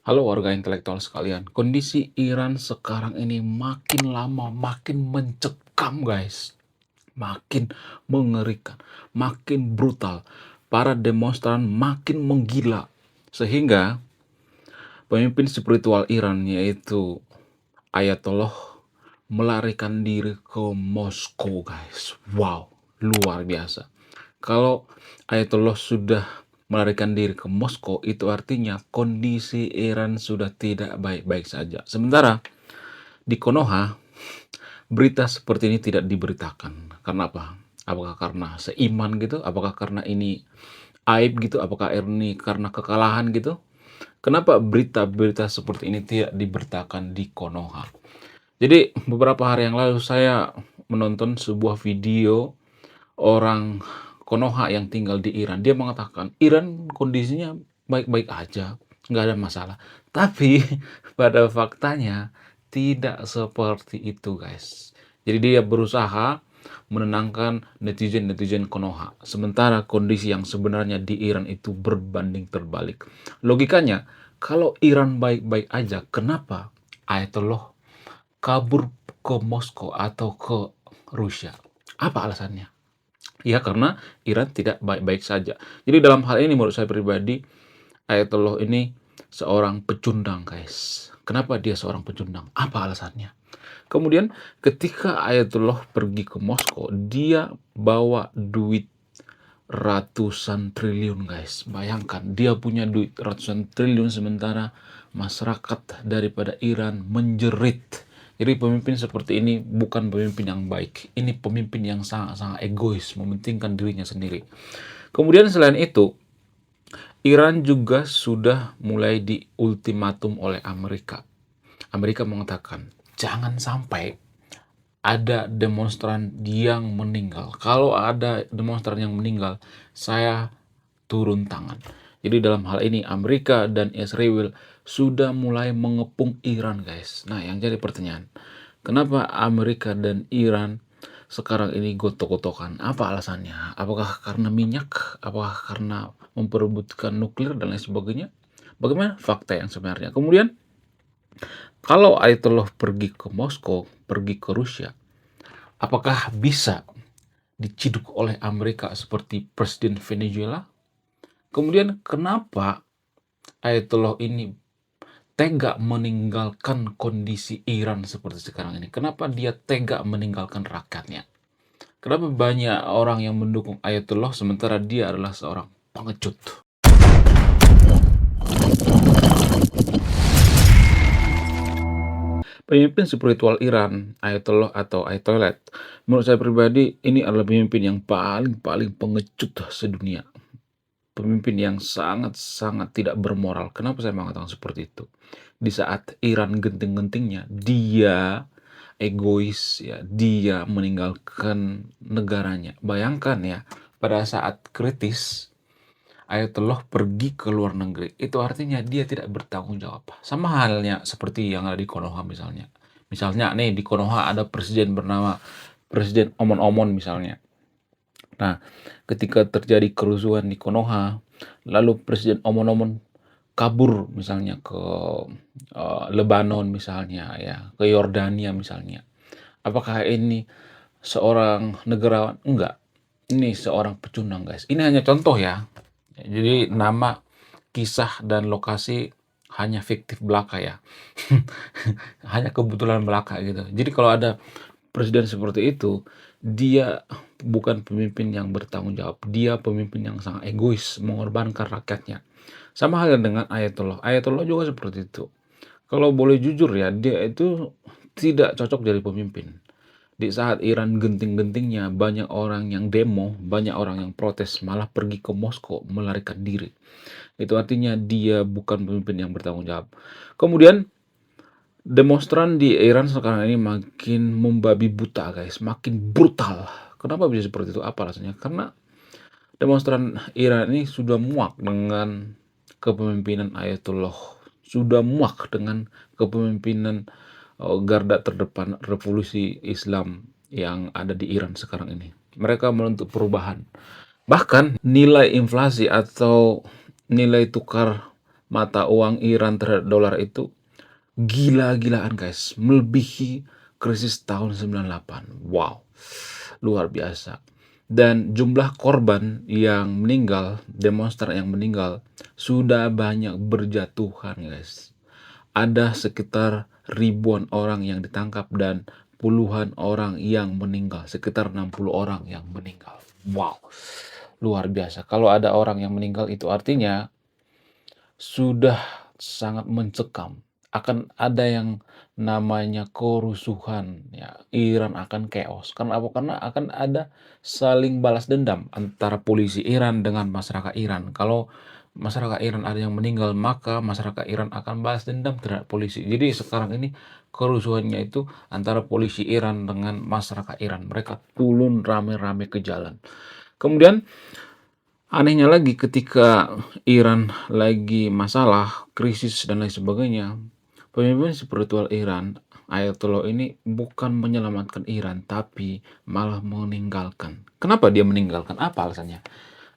Halo warga intelektual sekalian, kondisi Iran sekarang ini makin lama makin mencekam guys. Makin mengerikan, makin brutal. Para demonstran makin menggila. Sehingga pemimpin spiritual Iran yaitu Ayatollah melarikan diri ke Moskow guys. Wow, luar biasa. Kalau Ayatollah sudah melarikan diri ke Moskow, itu artinya kondisi Iran sudah tidak baik-baik saja. Sementara di Konoha, berita seperti ini tidak diberitakan. Karena apa? Apakah karena seiman gitu? Apakah karena ini aib gitu? Apakah ini karena kekalahan gitu? Kenapa berita-berita seperti ini tidak diberitakan di Konoha? Jadi beberapa hari yang lalu saya menonton sebuah video orang Konoha yang tinggal di Iran. Dia mengatakan Iran kondisinya baik-baik aja, nggak ada masalah. Tapi pada faktanya tidak seperti itu, guys. Jadi dia berusaha menenangkan netizen-netizen Konoha. Sementara kondisi yang sebenarnya di Iran itu berbanding terbalik. Logikanya, kalau Iran baik-baik aja, kenapa Ayatollah kabur ke Moskow atau ke Rusia? Apa alasannya? Ya karena Iran tidak baik-baik saja. Jadi dalam hal ini menurut saya pribadi, Ayatollah ini seorang pecundang guys. Kenapa dia seorang pecundang? Apa alasannya? Kemudian ketika Ayatollah pergi ke Moskow, dia bawa duit ratusan triliun guys. Bayangkan dia punya duit ratusan triliun sementara masyarakat daripada Iran menjerit. Jadi pemimpin seperti ini bukan pemimpin yang baik. Ini pemimpin yang sangat-sangat egois, mementingkan dirinya sendiri. Kemudian selain itu, Iran juga sudah mulai diultimatum oleh Amerika. Amerika mengatakan, jangan sampai ada demonstran yang meninggal. Kalau ada demonstran yang meninggal, saya turun tangan. Jadi dalam hal ini Amerika dan Israel sudah mulai mengepung Iran guys. Nah yang jadi pertanyaan, kenapa Amerika dan Iran sekarang ini gotok-gotokan? Apa alasannya? Apakah karena minyak? Apakah karena memperebutkan nuklir dan lain sebagainya? Bagaimana fakta yang sebenarnya? Kemudian kalau Ayatollah pergi ke Moskow, pergi ke Rusia, apakah bisa diciduk oleh Amerika seperti Presiden Venezuela? Kemudian kenapa Ayatollah ini tega meninggalkan kondisi Iran seperti sekarang ini? Kenapa dia tega meninggalkan rakyatnya? Kenapa banyak orang yang mendukung Ayatollah sementara dia adalah seorang pengecut? Pemimpin spiritual Iran, Ayatollah atau Ayatollah, menurut saya pribadi ini adalah pemimpin yang paling pengecut sedunia. Pemimpin yang sangat-sangat tidak bermoral. Kenapa saya mengatakan seperti itu? Di saat Iran genting-gentingnya, dia egois ya, dia meninggalkan negaranya. Bayangkan ya, pada saat kritis Ayatollah pergi ke luar negeri. Itu artinya dia tidak bertanggung jawab. Sama halnya seperti yang ada di Konoha misalnya. Misalnya nih di Konoha ada presiden bernama Presiden Omon-Omon misalnya. Nah, ketika terjadi kerusuhan di Konoha, lalu Presiden Omon-Omon kabur misalnya ke Lebanon misalnya ya, ke Yordania misalnya. Apakah ini seorang negarawan? Enggak. Ini seorang pecundang, guys. Ini hanya contoh ya. Jadi nama, kisah dan lokasi hanya fiktif belaka ya. Hanya kebetulan belaka gitu. Jadi kalau ada presiden seperti itu, dia bukan pemimpin yang bertanggung jawab. Dia pemimpin yang sangat egois, mengorbankan rakyatnya. Sama halnya dengan Ayatollah. Ayatollah juga seperti itu. Kalau boleh jujur ya, dia itu tidak cocok jadi pemimpin. Di saat Iran genting-gentingnya, banyak orang yang demo, banyak orang yang protes, malah pergi ke Moskow melarikan diri. Itu artinya dia bukan pemimpin yang bertanggung jawab. Kemudian demonstran di Iran sekarang ini makin membabi buta guys, makin brutal. Kenapa bisa seperti itu? Apa alasannya? Karena demonstran Iran ini sudah muak dengan kepemimpinan Ayatollah, sudah muak dengan kepemimpinan garda terdepan revolusi Islam yang ada di Iran sekarang ini. Mereka menuntut perubahan. Bahkan nilai inflasi atau nilai tukar mata uang Iran terhadap dolar itu gila-gilaan guys, melebihi krisis tahun 98. Wow, luar biasa. Dan jumlah korban yang meninggal, demonstran yang meninggal, sudah banyak berjatuhan guys. Ada sekitar ribuan orang yang ditangkap dan puluhan orang yang meninggal, sekitar 60 orang yang meninggal. Wow, luar biasa. Kalau ada orang yang meninggal itu artinya sudah sangat mencekam. Akan ada yang namanya kerusuhan, ya, Iran akan chaos. Karena apa? Karena akan ada saling balas dendam antara polisi Iran dengan masyarakat Iran. Kalau masyarakat Iran ada yang meninggal, maka masyarakat Iran akan balas dendam terhadap polisi. Jadi sekarang ini kerusuhannya itu antara polisi Iran dengan masyarakat Iran. Mereka turun rame-rame ke jalan. Kemudian anehnya lagi ketika Iran lagi masalah, krisis dan lain sebagainya, pemimpin spiritual Iran, Ayatollah ini bukan menyelamatkan Iran, tapi malah meninggalkan. Kenapa dia meninggalkan? Apa alasannya?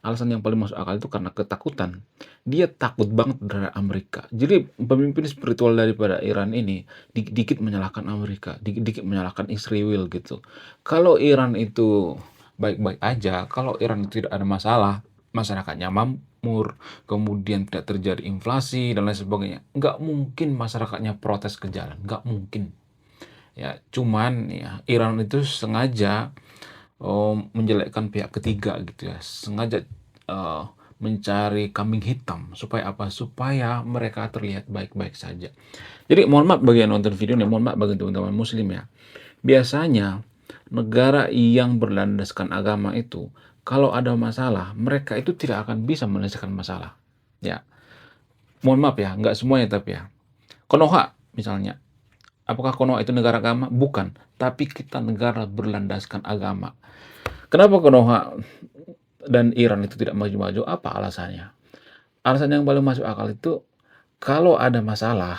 Alasan yang paling masuk akal itu karena ketakutan. Dia takut banget terhadap Amerika. Jadi pemimpin spiritual daripada Iran ini dikit-dikit menyalahkan Amerika, dikit-dikit menyalahkan Israel gitu. Kalau Iran itu baik-baik aja, kalau Iran itu tidak ada masalah, masyarakatnya makmur, kemudian tidak terjadi inflasi dan lain sebagainya, nggak mungkin masyarakatnya protes ke jalan, nggak mungkin. Ya, cuman ya Iran itu sengaja menjelekkan pihak ketiga gitu ya, sengaja eh, mencari kambing hitam supaya apa? Supaya mereka terlihat baik-baik saja. Jadi mohon maaf bagi yang nonton video ini, mohon maaf bagi teman-teman Muslim ya. Biasanya negara yang berlandaskan agama itu kalau ada masalah, mereka itu tidak akan bisa menyelesaikan masalah. Ya, mohon maaf ya, nggak semuanya tapi ya. Konoha misalnya, apakah Konoha itu negara agama? Bukan, tapi kita negara berlandaskan agama. Kenapa Konoha dan Iran itu tidak maju-maju? Apa alasannya? Alasan yang paling masuk akal itu, kalau ada masalah,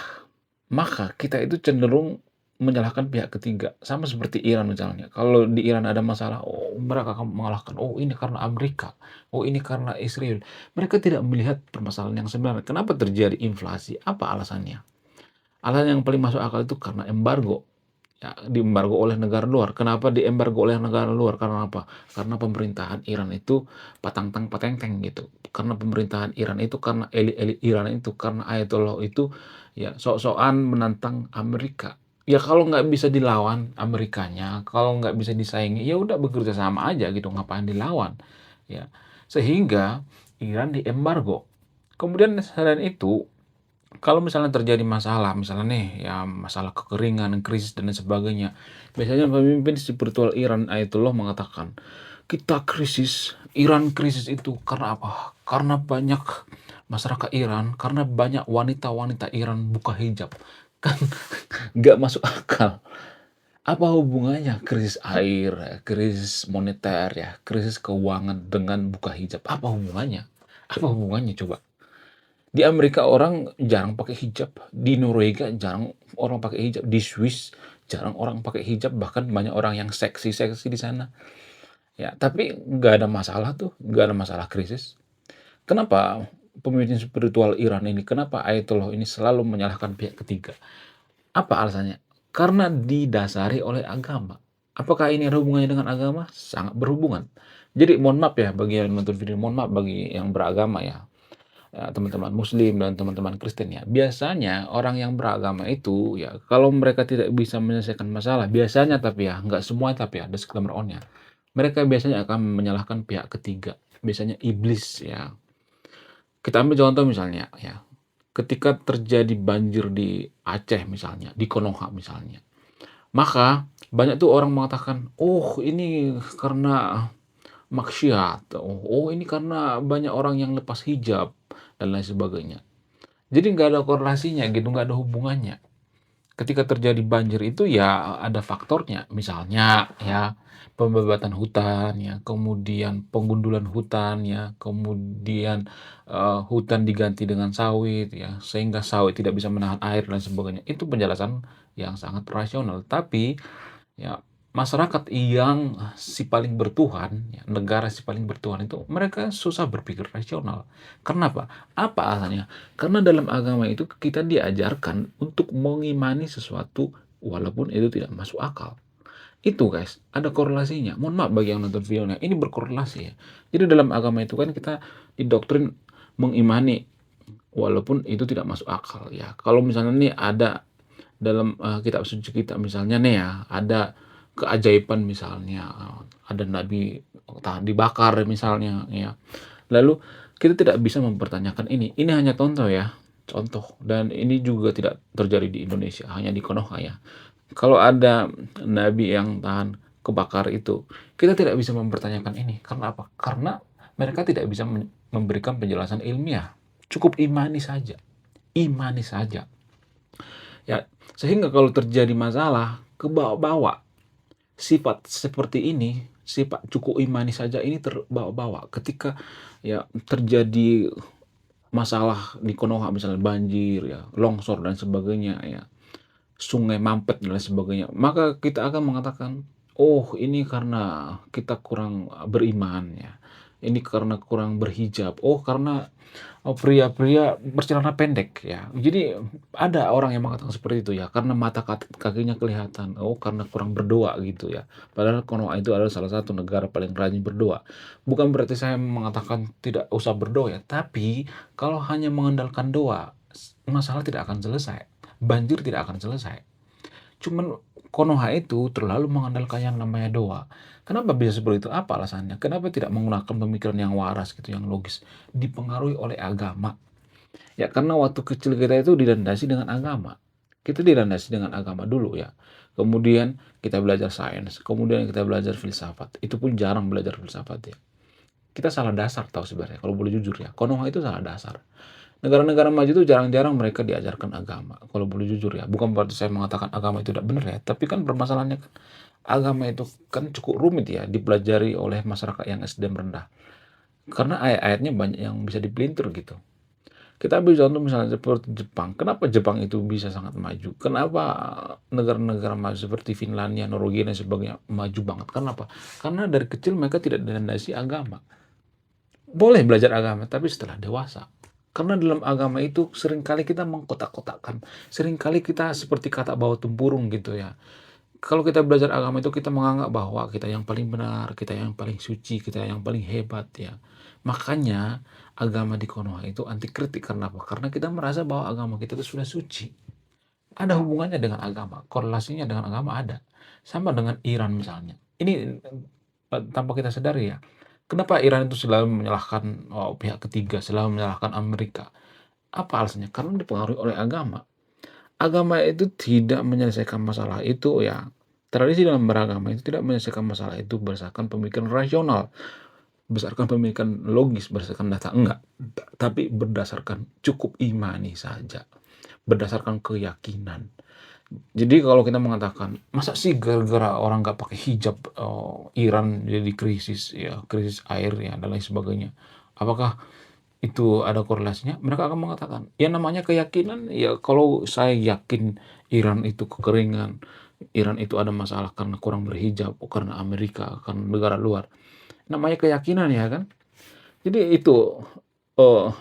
maka kita itu cenderung menyalahkan pihak ketiga. Sama seperti Iran misalnya. Kalau di Iran ada masalah, oh mereka akan mengalahkan. Oh ini karena Amerika. Oh ini karena Israel. Mereka tidak melihat permasalahan yang sebenarnya. Kenapa terjadi inflasi? Apa alasannya? Alasan yang paling masuk akal itu karena embargo. Ya, diembargo oleh negara luar. Kenapa diembargo oleh negara luar? Karena apa? Karena pemerintahan Iran itu patang-tang pateng-teng gitu. Karena pemerintahan Iran itu, karena elit-elit Iran itu, karena Ayatollah itu ya sok-sokan menantang Amerika. Ya kalau nggak bisa dilawan Amerikanya, kalau nggak bisa disaingi, ya udah bekerja sama aja gitu, ngapain dilawan? Ya, sehingga Iran diembargo. Kemudian selain itu, kalau misalnya terjadi masalah, misalnya nih ya masalah kekeringan, krisis dan lain sebagainya, biasanya pemimpin spiritual Iran Ayatollah mengatakan, kita krisis, Iran krisis itu karena apa? Karena banyak masyarakat Iran, karena banyak wanita-wanita Iran buka hijab. Kan nggak masuk akal. Apa hubungannya krisis air, ya, krisis moneter, ya, krisis keuangan dengan buka hijab? Apa hubungannya? Apa hubungannya coba? Di Amerika orang jarang pakai hijab, di Norwegia jarang orang pakai hijab, di Swiss jarang orang pakai hijab, bahkan banyak orang yang seksi-seksi di sana. Ya, tapi nggak ada masalah tuh, nggak ada masalah krisis. Kenapa pemimpin spiritual Iran ini, kenapa Ayatollah ini selalu menyalahkan pihak ketiga? Apa alasannya? Karena didasari oleh agama. Apakah ini ada hubungannya dengan agama? Sangat berhubungan. Jadi mohon maaf ya bagi yang menonton video, mohon maaf bagi yang beragama ya. Teman-teman Muslim dan teman-teman Kristen ya. Biasanya orang yang beragama itu ya kalau mereka tidak bisa menyelesaikan masalah, biasanya tapi ya, nggak semua tapi ya, disclaimer on-nya. Mereka biasanya akan menyalahkan pihak ketiga, biasanya iblis ya. Kita ambil contoh misalnya ya, ketika terjadi banjir di Aceh misalnya, di Konoha misalnya. Maka banyak tuh orang mengatakan, "Oh, ini karena maksiat. Oh, ini karena banyak orang yang lepas hijab dan lain sebagainya." Jadi nggak ada korelasinya gitu, nggak ada hubungannya. Ketika terjadi banjir itu ya ada faktornya, misalnya ya pembebatan hutan ya, kemudian penggundulan hutan ya, kemudian hutan diganti dengan sawit ya, sehingga sawit tidak bisa menahan air dan sebagainya. Itu penjelasan yang sangat rasional. Tapi ya masyarakat yang si paling bertuhan, ya, negara si paling bertuhan itu mereka susah berpikir rasional. Kenapa? Apa alasannya? Karena dalam agama itu kita diajarkan untuk mengimani sesuatu walaupun itu tidak masuk akal. Itu guys, ada korelasinya. Mohon maaf bagi yang nonton videonya, ini berkorelasi ya. Jadi dalam agama itu kan kita didoktrin mengimani walaupun itu tidak masuk akal ya. Kalau misalnya nih ada dalam kitab suci kita misalnya nih ya, ada keajaiban misalnya, ada nabi dibakar misalnya ya. Lalu kita tidak bisa mempertanyakan ini. Ini hanya contoh ya, contoh. Dan ini juga tidak terjadi di Indonesia, hanya di Konoha ya. Kalau ada nabi yang tahan kebakar itu, kita tidak bisa mempertanyakan ini. Karena apa? Karena mereka tidak bisa memberikan penjelasan ilmiah. Cukup imani saja. Imani saja. Ya, sehingga kalau terjadi masalah, ke bawah-bawa. Sifat seperti ini, sifat cukup imani saja ini terbawa-bawa. Ketika ya terjadi masalah di Konoha misalnya banjir ya, longsor dan sebagainya ya, sungai mampet dan lain sebagainya, maka kita akan mengatakan, "Oh, ini karena kita kurang beriman ya. Ini karena kurang berhijab. Oh, karena pria-pria bercelana pendek ya." Jadi ada orang yang mengatakan seperti itu ya, karena mata kakinya kelihatan. Oh, karena kurang berdoa gitu ya. Padahal Konoha itu adalah salah satu negara paling rajin berdoa. Bukan berarti saya mengatakan tidak usah berdoa ya, tapi kalau hanya mengandalkan doa, masalah tidak akan selesai. Banjir tidak akan selesai. Cuman Konoha itu terlalu mengandalkan yang namanya doa. Kenapa bisa seperti itu? Apa alasannya? Kenapa tidak menggunakan pemikiran yang waras gitu, yang logis? Dipengaruhi oleh agama. Ya karena waktu kecil kita itu dilandasi dengan agama. Kita dilandasi dengan agama dulu ya. Kemudian kita belajar sains, kemudian kita belajar filsafat. Itu pun jarang belajar filsafat ya. Kita salah dasar tahu sebenarnya kalau boleh jujur ya. Konoha itu salah dasar. Negara-negara maju itu jarang-jarang mereka diajarkan agama, kalau boleh jujur ya. Bukan berarti saya mengatakan agama itu tidak benar ya, tapi kan permasalahannya kan agama itu kan cukup rumit ya dipelajari oleh masyarakat yang SDM rendah. Karena ayat-ayatnya banyak yang bisa dipelintir gitu. Kita ambil contoh misalnya seperti Jepang. Kenapa Jepang itu bisa sangat maju? Kenapa negara-negara maju seperti Finlandia, Norwegia dan sebagainya maju banget? Kenapa? Karena dari kecil mereka tidak dilandasi agama. Boleh belajar agama, tapi setelah dewasa. Karena dalam agama itu seringkali kita mengkotak-kotakkan. Seringkali kita seperti kata bawa tempurung gitu ya. Kalau kita belajar agama itu kita menganggap bahwa kita yang paling benar, kita yang paling suci, kita yang paling hebat ya. Makanya agama di Konoha itu anti kritik. Karena apa? Karena kita merasa bahwa agama kita itu sudah suci. Ada hubungannya dengan agama, korelasinya dengan agama ada. Sama dengan Iran misalnya. Ini tanpa kita sadari ya. Kenapa Iran itu selalu menyalahkan pihak ketiga, selalu menyalahkan Amerika? Apa alasannya? Karena dipengaruhi oleh agama. Agama itu tidak menyelesaikan masalah itu ya. Tradisi dalam beragama itu tidak menyelesaikan masalah itu berdasarkan pemikiran rasional, berdasarkan pemikiran logis, berdasarkan data enggak, tapi berdasarkan cukup imani saja, berdasarkan keyakinan. Jadi kalau kita mengatakan, masa sih gara-gara orang nggak pakai hijab Iran jadi krisis ya, krisis air ya dan lain sebagainya. Apakah itu ada korelasinya? Mereka akan mengatakan, ya namanya keyakinan ya kalau saya yakin Iran itu kekeringan, Iran itu ada masalah karena kurang berhijab, karena Amerika, karena negara luar. Namanya keyakinan ya kan? Jadi itu eh,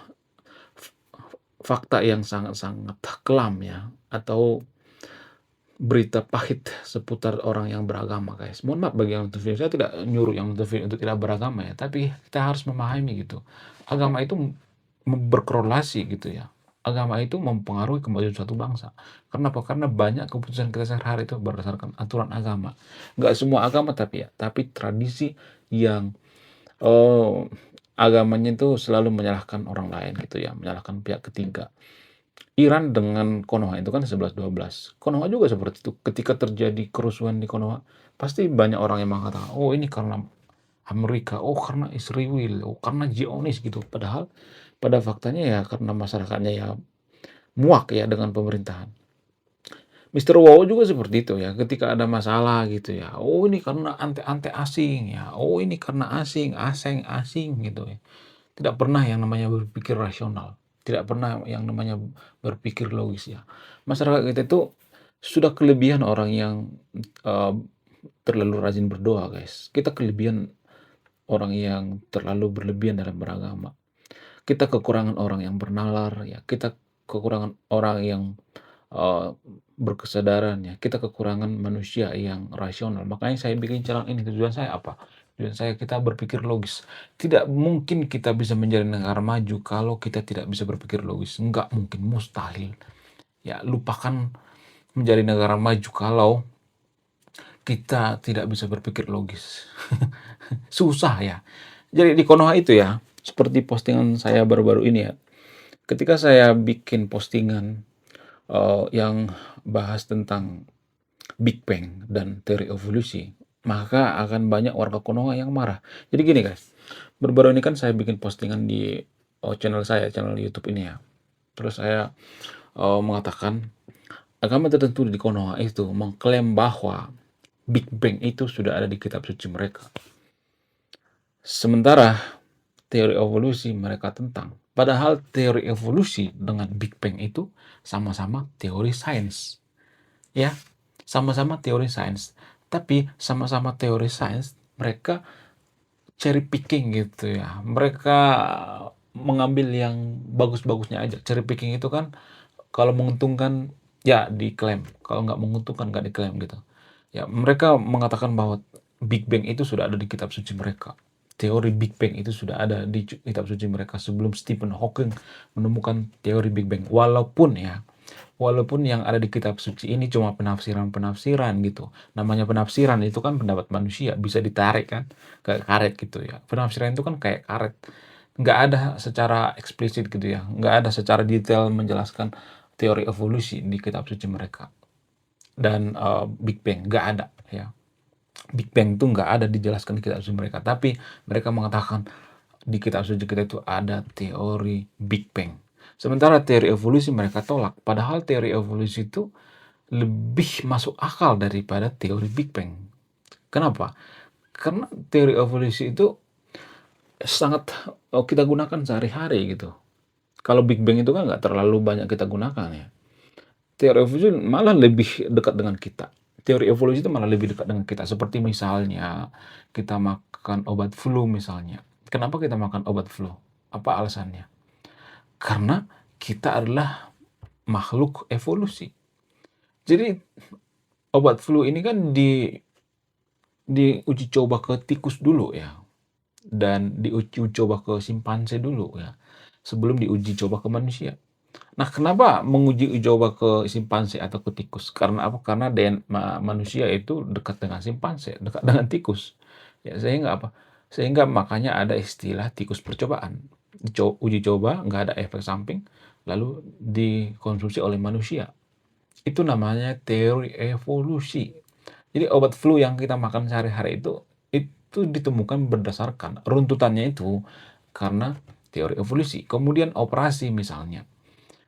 fakta yang sangat-sangat kelam ya, atau berita pahit seputar orang yang beragama guys. Mohon maaf bagi yang nonton video, saya tidak nyuruh yang nonton video untuk tidak beragama ya, tapi kita harus memahami gitu. Agama itu berkorelasi gitu ya. Agama itu mempengaruhi kemajuan suatu bangsa. Kenapa? Karena banyak keputusan kita sehari-hari itu berdasarkan aturan agama. Nggak semua agama tapi ya, tapi tradisi yang oh, agamanya itu selalu menyalahkan orang lain gitu ya, menyalahkan pihak ketiga. Iran dengan Konoha itu kan 11-12. Konoha juga seperti itu. Ketika terjadi kerusuhan di Konoha, pasti banyak orang yang mengatakan, oh ini karena Amerika, oh karena Israel, oh karena Zionis gitu. Padahal pada faktanya ya karena masyarakatnya ya muak ya dengan pemerintahan. Mister Wow juga seperti itu ya, ketika ada masalah gitu ya, oh ini karena ante-ante asing ya, oh ini karena asing gitu ya. Tidak pernah yang namanya berpikir rasional, tidak pernah yang namanya berpikir logis ya. Masyarakat kita itu sudah kelebihan orang yang, eee, terlalu rajin berdoa, guys. Kita kelebihan orang yang terlalu berlebihan dalam beragama. Kita kekurangan orang yang bernalar, ya. Kita kekurangan orang yang eee, berkesadaran, ya. Kita kekurangan manusia yang rasional. Makanya saya bikin channel ini, tujuan saya apa? Tujuan saya kita berpikir logis. Tidak mungkin kita bisa menjadi negara maju kalau kita tidak bisa berpikir logis. Enggak mungkin, mustahil. Ya, lupakan menjadi negara maju kalau kita tidak bisa berpikir logis. Susah ya. Jadi di Konoha itu ya, seperti postingan saya baru-baru ini ya, ketika saya bikin postingan yang bahas tentang Big Bang dan teori evolusi, maka akan banyak warga Konoha yang marah. Jadi gini guys, baru-baru ini kan saya bikin postingan di channel saya, channel YouTube ini ya. Terus saya mengatakan agama tertentu di Konoha itu mengklaim bahwa Big Bang itu sudah ada di kitab suci mereka. Sementara teori evolusi mereka tentang. Padahal teori evolusi dengan Big Bang itu sama-sama teori sains. Ya, sama-sama teori sains. Tapi sama-sama teori sains, mereka cherry picking gitu ya. Mereka mengambil yang bagus-bagusnya aja. Cherry picking itu kan kalau menguntungkan ya diklaim, kalau nggak menguntungkan nggak diklaim gitu. Ya, mereka mengatakan bahwa Big Bang itu sudah ada di kitab suci mereka. Teori Big Bang itu sudah ada di kitab suci mereka sebelum Stephen Hawking menemukan teori Big Bang. Walaupun yang ada di kitab suci ini cuma penafsiran-penafsiran gitu. Namanya penafsiran itu kan pendapat manusia, bisa ditarik kan kayak karet gitu ya. Penafsiran itu kan kayak karet. Nggak ada secara eksplisit gitu ya. Nggak ada secara detail menjelaskan teori evolusi di kitab suci mereka. Dan Big Bang nggak ada ya. Big Bang itu nggak ada dijelaskan di kitab suci mereka. Tapi mereka mengatakan di kitab suci kita itu ada teori Big Bang. Sementara teori evolusi mereka tolak. Padahal teori evolusi itu lebih masuk akal daripada teori Big Bang. Kenapa? Karena teori evolusi itu sangat kita gunakan sehari-hari gitu. Kalau Big Bang itu kan nggak terlalu banyak kita gunakan ya. Teori evolusi malah lebih dekat dengan kita. Teori evolusi itu malah lebih dekat dengan kita. Seperti misalnya kita makan obat flu misalnya. Kenapa kita makan obat flu? Apa alasannya? Karena kita adalah makhluk evolusi. Jadi obat flu ini kan diuji coba ke tikus dulu ya. Dan diuji coba ke simpanse dulu ya. Sebelum diuji coba ke manusia. Nah, kenapa menguji coba ke simpanse atau ke tikus? Karena apa? Karena manusia itu dekat dengan simpanse, dekat dengan tikus. Ya, sehingga apa? Sehingga makanya ada istilah tikus percobaan. Uji coba, nggak ada efek samping, lalu dikonsumsi oleh manusia. Itu namanya teori evolusi. Jadi obat flu yang kita makan sehari-hari itu ditemukan berdasarkan runtutannya itu karena teori evolusi. Kemudian operasi misalnya.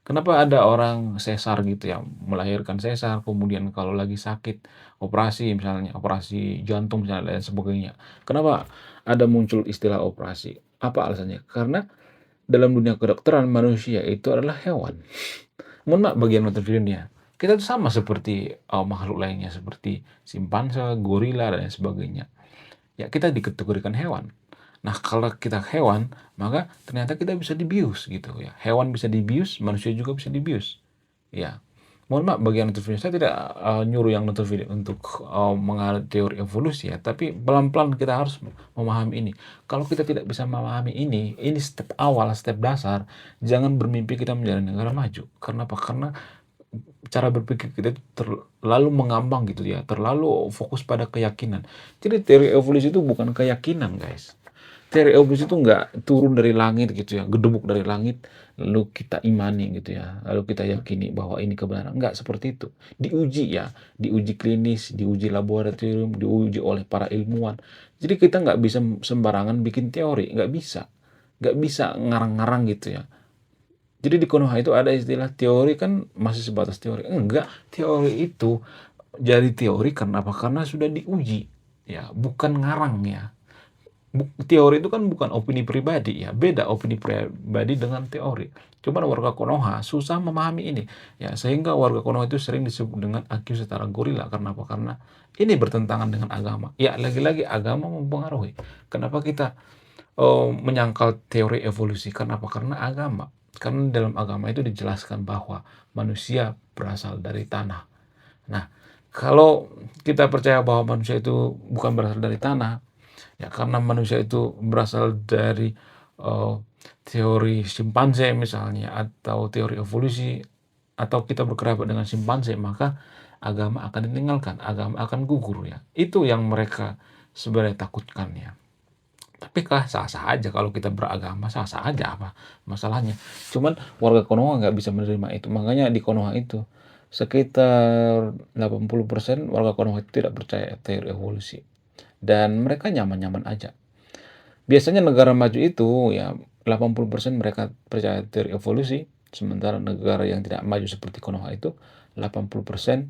Kenapa ada orang sesar gitu ya, melahirkan sesar, kemudian kalau lagi sakit, operasi misalnya, operasi jantung misalnya dan sebagainya. Kenapa ada muncul istilah operasi? Apa alasannya? Karena dalam dunia kedokteran manusia itu adalah hewan. Mohon maaf bagi yang nonton videonya. Kita tuh sama seperti makhluk lainnya seperti simpanse, gorila dan sebagainya. Ya kita dikategorikan hewan. Nah, kalau kita hewan, maka ternyata kita bisa dibius gitu ya. Hewan bisa dibius, manusia juga bisa dibius. Ya. Mohon maaf bagi yang nonton video, saya tidak nyuruh yang nonton video untuk menganut teori evolusi ya, tapi pelan-pelan kita harus memahami ini. Kalau kita tidak bisa memahami ini step awal, step dasar, jangan bermimpi kita menjadi negara maju. Karena apa? Karena cara berpikir kita itu terlalu mengambang gitu ya, terlalu fokus pada keyakinan. Jadi teori evolusi itu bukan keyakinan, guys. Teori evolusi itu nggak turun dari langit gitu ya, gedebuk dari langit, lalu kita imani gitu ya, lalu kita yakini bahwa ini kebenaran. Nggak seperti itu. Diuji ya, diuji klinis, diuji laboratorium, diuji oleh para ilmuwan. Jadi kita nggak bisa sembarangan bikin teori, nggak bisa. Nggak bisa ngarang-ngarang gitu ya. Jadi di Konoha itu ada istilah teori kan masih sebatas teori. Enggak, teori itu jadi teori karena apa? Karena sudah diuji. Ya, bukan ngarang ya. Teori itu kan bukan opini pribadi ya. Beda opini pribadi dengan teori. Cuman warga Konoha susah memahami ini, ya sehingga warga Konoha itu sering disebut dengan IQ setara gorila. Karena apa? Karena ini bertentangan dengan agama. Ya, lagi-lagi agama mempengaruhi. Kenapa kita menyangkal teori evolusi? Karena apa? Karena agama. Karena dalam agama itu dijelaskan bahwa manusia berasal dari tanah. Nah, kalau kita percaya bahwa manusia itu bukan berasal dari tanah, ya karena manusia itu berasal dari eh, teori simpanse misalnya, atau teori evolusi, atau kita berkerabat dengan simpanse, maka agama akan ditinggalkan, agama akan gugur ya. Itu yang mereka sebenarnya takutkan ya. Tapi sah-sah aja kalau kita beragama, sah-sah aja, apa masalahnya. Cuman warga Konoha nggak bisa menerima itu. Makanya di Konoha itu sekitar 80% warga Konoha itu tidak percaya teori evolusi. Dan mereka nyaman-nyaman aja. Biasanya negara maju itu ya 80% mereka percaya teori evolusi, sementara negara yang tidak maju seperti Konoha itu 80%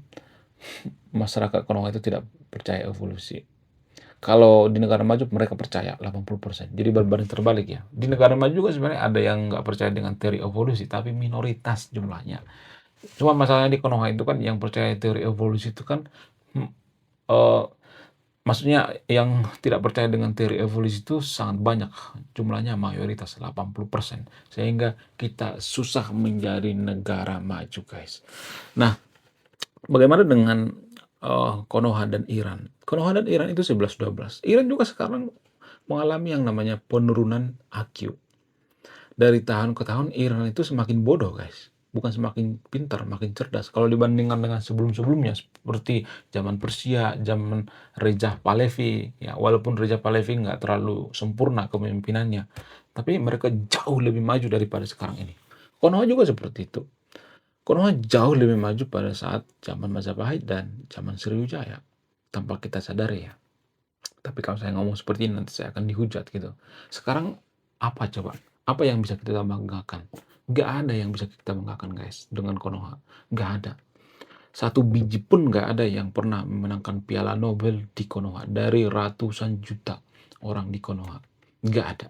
masyarakat Konoha itu tidak percaya evolusi. Kalau di negara maju mereka percaya 80%. Jadi berbanding terbalik ya. Di negara maju juga sebenarnya ada yang nggak percaya dengan teori evolusi, tapi minoritas jumlahnya. Cuma masalahnya di Konoha itu kan yang percaya teori evolusi itu kan hmm, eh, maksudnya yang tidak percaya dengan teori evolusi itu sangat banyak, jumlahnya mayoritas 80%, sehingga kita susah menjadi negara maju, guys. Nah, bagaimana dengan Konoha dan Iran? Konoha dan Iran itu 11-12. Iran juga sekarang mengalami yang namanya penurunan IQ. Dari tahun ke tahun Iran itu semakin bodoh, guys. Bukan semakin pintar, makin cerdas. Kalau dibandingkan dengan sebelum-sebelumnya, seperti zaman Persia, zaman Reza Pahlavi, ya walaupun Reza Pahlavi nggak terlalu sempurna kepemimpinannya, tapi mereka jauh lebih maju daripada sekarang ini. Konoha juga seperti itu. Konoha jauh lebih maju pada saat zaman Majapahit dan zaman Sriwijaya, tanpa kita sadari ya. Tapi kalau saya ngomong seperti ini nanti saya akan dihujat gitu. Sekarang apa coba? Apa yang bisa kita banggakan? Nggak ada yang bisa kita banggakan, guys, dengan Konoha. Nggak ada. Satu biji pun nggak ada yang pernah memenangkan Piala Nobel di Konoha dari ratusan juta orang di Konoha. Nggak ada.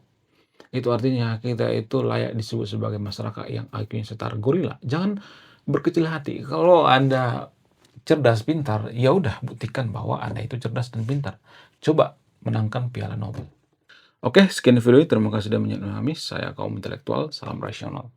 Itu artinya kita itu layak disebut sebagai masyarakat yang IQ-nya setara gorila. Jangan berkecil hati. Kalau Anda cerdas, pintar, ya udah buktikan bahwa Anda itu cerdas dan pintar. Coba menangkan Piala Nobel. Oke, sekian video ini. Terima kasih sudah menonton. Saya kaum intelektual. Salam rasional.